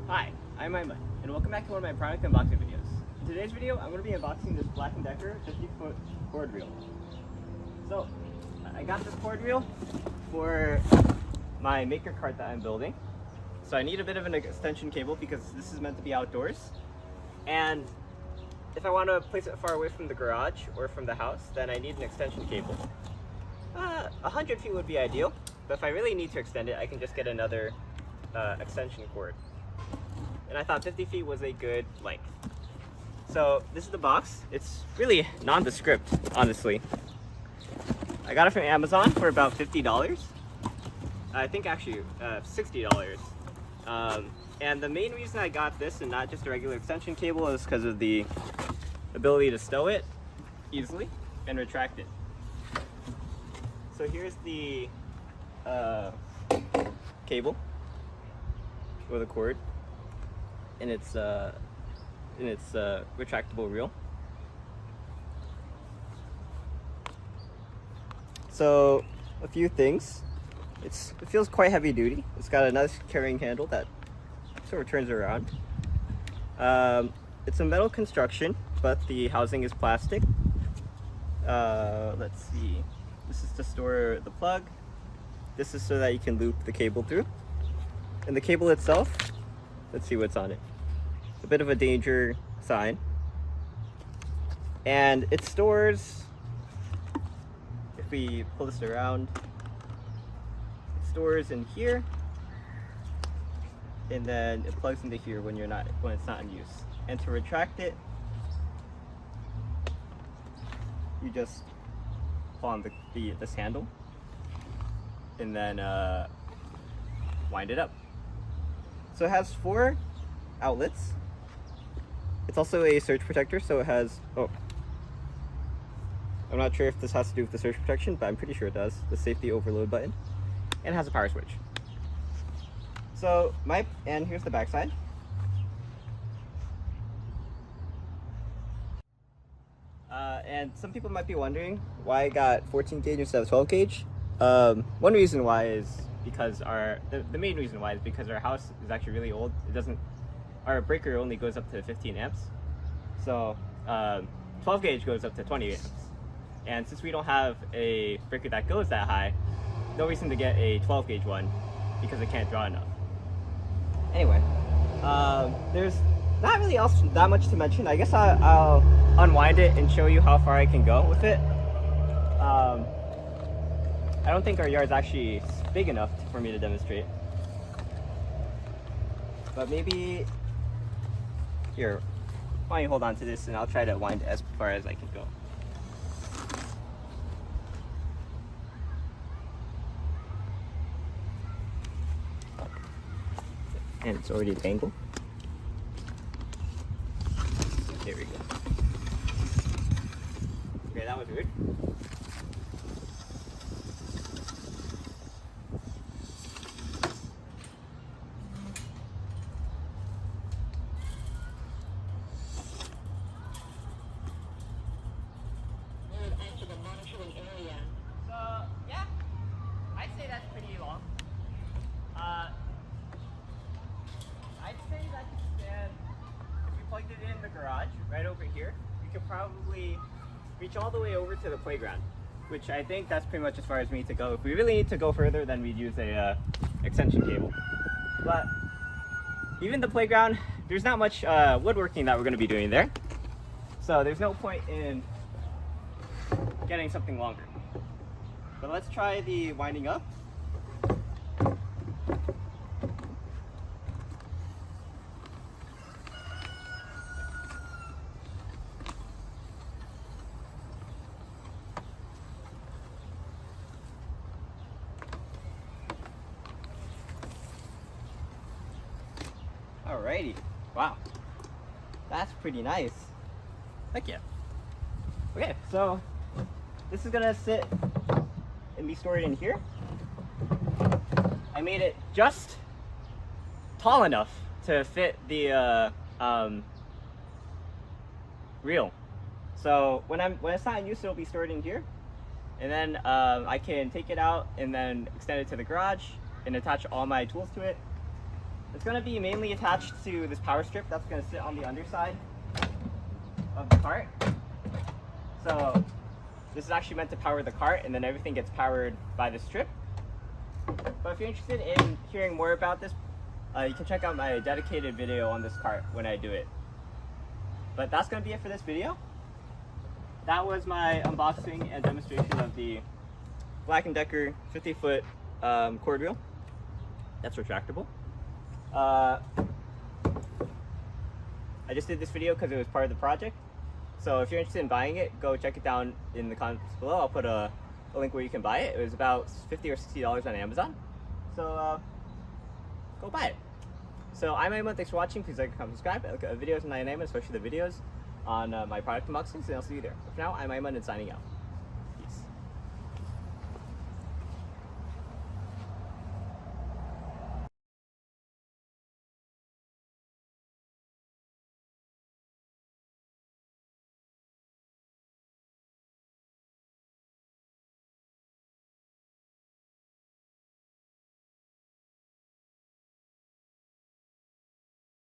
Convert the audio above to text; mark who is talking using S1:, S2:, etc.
S1: Hi, I'm Aiman, and welcome back to one of my product unboxing videos. In today's video, I'm going to be unboxing this Black+Decker 50-foot cord reel. So, I got this cord reel for my maker cart that I'm building. So I need a bit of an extension cable because this is meant to be outdoors. And if I want to place it far away from the garage or from the house, then I need an extension cable. 100 feet would be ideal, but if I really need to extend it, I can just get another extension cord. And I thought 50 feet was a good length. So this is the box. It's really nondescript, honestly. I got it from Amazon for about $50. I think actually $60. And the main reason I got this and not just a regular extension cable is because of the ability to stow it easily and retract it. So here's the cable or the cord, and it's retractable reel. So a few things. It feels quite heavy duty. It's got a nice carrying handle that sort of turns around. It's a metal construction, but the housing is plastic. Let's see. This is to store the plug. This is so that you can loop the cable through. And the cable itself, let's see what's on it. A bit of a danger sign. And it stores, if we pull this around, it stores in here, and then it plugs into here when it's not in use. And to retract it, you just pull on this handle and then wind it up. So it has 4 outlets. It's also a surge protector, so it has, I'm not sure if this has to do with the surge protection, but I'm pretty sure it does. The safety overload button. And it has a power switch. So and here's the back side. And some people might be wondering why I got 14 gauge instead of 12 gauge. One reason why is because the main reason why is because our house is actually really old. Our breaker only goes up to 15 amps. So 12 gauge goes up to 20 amps. And since we don't have a breaker that goes that high, no reason to get a 12 gauge one because it can't draw enough. Anyway, there's not really else that much to mention. I guess I'll unwind it and show you how far I can go with it. I don't think our yard's actually big enough for me to demonstrate. But maybe, here, why don't you hold on to this and I'll try to wind it as far as I can go. And it's already tangled. There we go. Okay, that was weird. So, yeah, I'd say that's pretty long. I'd say that could stand, if you plugged it in the garage, right over here, you could probably reach all the way over to the playground, which I think that's pretty much as far as we need to go. If we really need to go further, then we'd use a extension cable. But even the playground, there's not much woodworking that we're going to be doing there. So there's no point in getting something longer. But let's try the winding up. Alrighty, wow, that's pretty nice. Heck yeah. Okay, so this is gonna sit and be stored in here. I made it just tall enough to fit the reel. So when it's not in use, it'll be stored in here, and then I can take it out and then extend it to the garage and attach all my tools to it. It's going to be mainly attached to this power strip that's going to sit on the underside of the cart. So this is actually meant to power the cart, and then everything gets powered by the strip. But if you're interested in hearing more about this, you can check out my dedicated video on this cart when I do it. But that's going to be it for this video. That was my unboxing and demonstration of the Black+Decker 50-foot cord reel. That's retractable. I just did this video because it was part of the project. So if you're interested in buying it, go check it down in the comments below. I'll put a link where you can buy it. It was about $50 or $60 on Amazon. So go buy it. So I'm Aiman. Thanks for watching. Please like, comment, subscribe. I look at videos on EyeOnAiman, especially the videos on my product unboxings, and I'll see you there. But for now, I'm Aiman and signing out.